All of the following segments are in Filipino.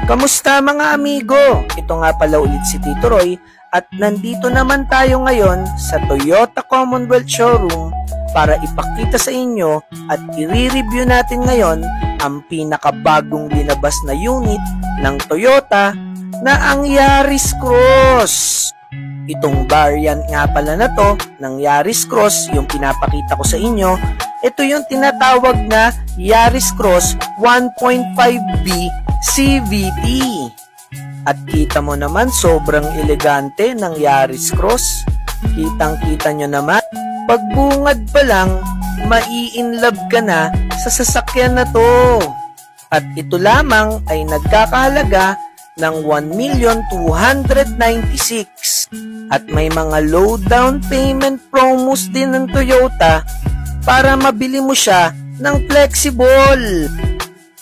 Kamusta mga amigo? Ito nga pala ulit si Tito Roy at nandito naman tayo ngayon sa Toyota Commonwealth Showroom para ipakita sa inyo at i-review natin ngayon ang pinakabagong linabas na unit ng Toyota na ang Yaris Cross. Itong variant nga pala na to ng Yaris Cross, yung pinapakita ko sa inyo, ito yung tinatawag na Yaris Cross 1.5B CVT. At kita mo naman, sobrang elegante ng Yaris Cross. Kitang-kita nyo naman, pagbungad pa lang, mai-inlove ka na sa sasakyan na to. At ito lamang ay nagkakahalaga ng 1,296,000. At may mga low down payment promos din ng Toyota para mabili mo siya ng flexible.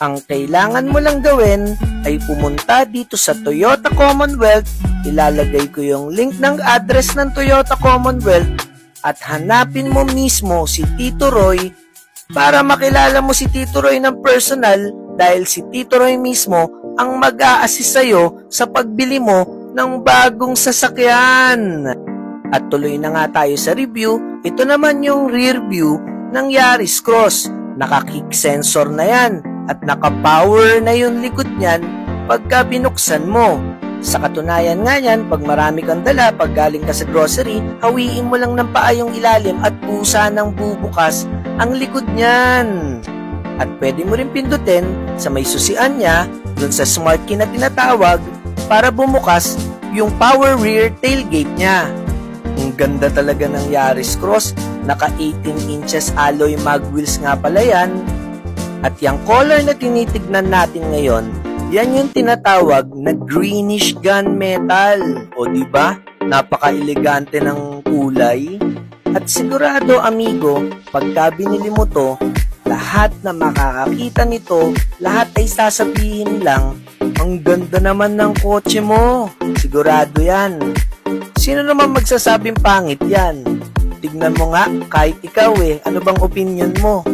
Ang kailangan mo lang gawin ay pumunta dito sa Toyota Commonwealth. Ilalagay ko yung link ng address ng Toyota Commonwealth at hanapin mo mismo si Tito Roy para makilala mo si Tito Roy ng personal, dahil si Tito Roy mismo ang mag-a-assist sa'yo sa pagbili mo ng bagong sasakyan. At tuloy na nga tayo sa review. Ito naman yung rear view ng Yaris Cross. Naka-kick sensor na yan at naka-power na yung likod niyan pagka binuksan mo. Sa katunayan nga yan, pag marami kang dala, pag galing ka sa grocery, hawiin mo lang ng paa yung ilalim at pusa ng bubukas ang likod niyan. At pwede mo rin pindutin sa may susian niya, dun sa smart key na tinatawag, para bumukas yung power rear tailgate niya. Ang ganda talaga ng Yaris Cross. Naka 18 inches alloy mag wheels nga pala yan. At yung color na tinitignan natin ngayon, yan yung tinatawag na greenish gunmetal. O diba? Napaka-elegante ng kulay. At sigurado amigo, pagka binili mo to, lahat na makakakita nito, lahat ay sasabihin lang, ang ganda naman ng kotse mo. Sigurado yan. Sino naman magsasabing pangit yan? Tignan mo nga, kahit ikaw ano bang opinion mo?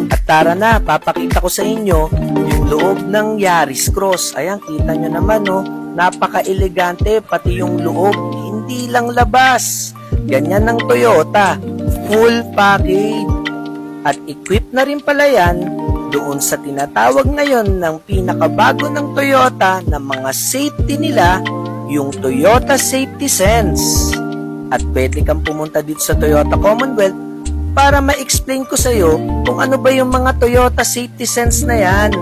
At tara na, papakita ko sa inyo yung loob ng Yaris Cross. Ayan, kita nyo naman napaka-elegante, pati yung loob, hindi lang labas. Ganyan ng Toyota, full package. At equipped na rin pala yan doon sa tinatawag ngayon ng pinakabago ng Toyota na mga safety nila, yung Toyota Safety Sense. At pwede kang pumunta dito sa Toyota Commonwealth para ma-explain ko sa iyo kung ano ba yung mga Toyota Safety Sense na yan.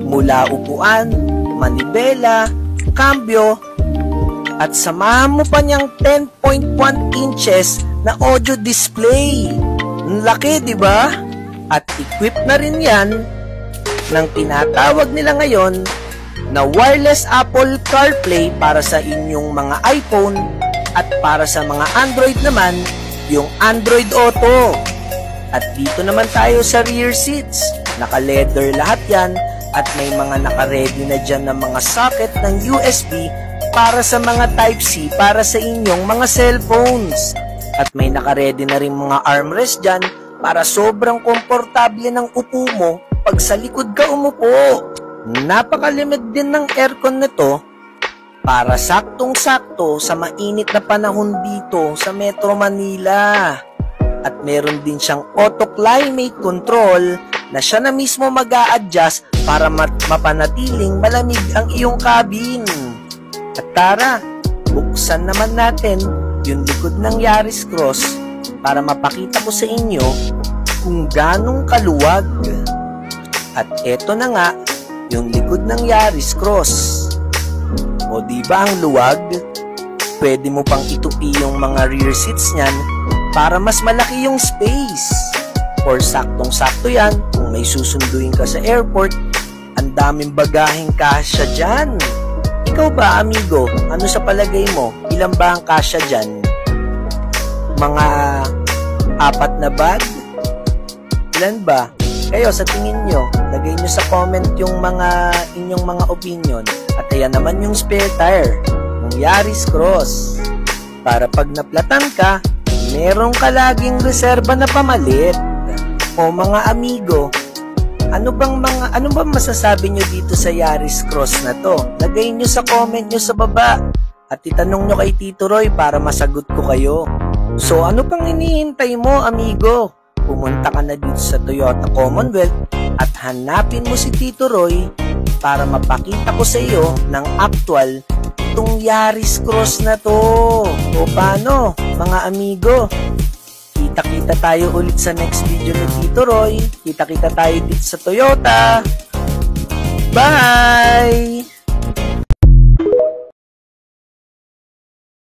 Mula upuan, manibela, cambio, at samahan mo pa niyang 10.1 inches na audio display. Ang laki, di ba? At equipped na rin yan ng tinatawag nila ngayon na wireless Apple CarPlay para sa inyong mga iPhone, at para sa mga Android naman, yung Android Auto. At dito naman tayo sa rear seats. Naka-leather lahat yan at may mga naka-ready na dyan ng mga socket ng USB para sa mga Type-C para sa inyong mga cellphones. At may naka-ready na rin mga armrest dyan para sobrang komportable ng upo mo pag sa likod ka umupo. Napakalimig din ng aircon nito para saktong-sakto sa mainit na panahon dito sa Metro Manila. At meron din siyang auto climate control na siya na mismo mag-a-adjust para mapanatiling malamig ang iyong cabin. At tara, buksan naman natin yung likod ng Yaris Cross para mapakita ko sa inyo kung ganong kaluwag. At eto na nga yung likod ng Yaris Cross. O diba ang luwag? Pwede mo pang itupi yung mga rear seats niyan para mas malaki yung space. Or saktong-sakto yan kung may susunduin ka sa airport, ang daming bagaheng kasya dyan. Ikaw ba amigo, ano sa palagay mo? Ilan ba ang kasya dyan? Mga 4 na bag? Ilan ba? Kayo sa tingin nyo, lagay nyo sa comment yung inyong mga opinion. At ayan naman yung spare tire ng Yaris Cross. Para pag naplatan ka, meron ka laging reserba na pamalit. O mga amigo, Ano bang masasabi nyo dito sa Yaris Cross na to? Lagay nyo sa comment nyo sa baba at itanong nyo kay Tito Roy para masagot ko kayo. So ano pang hinihintay mo, amigo? Pumunta ka na dito sa Toyota Commonwealth at hanapin mo si Tito Roy para mapakita ko sa iyo ng actual itong Yaris Cross na to. O paano, mga amigo? Kita-kita tayo ulit sa next video ni Tito Roy. Kita-kita tayo dito sa Toyota. Bye!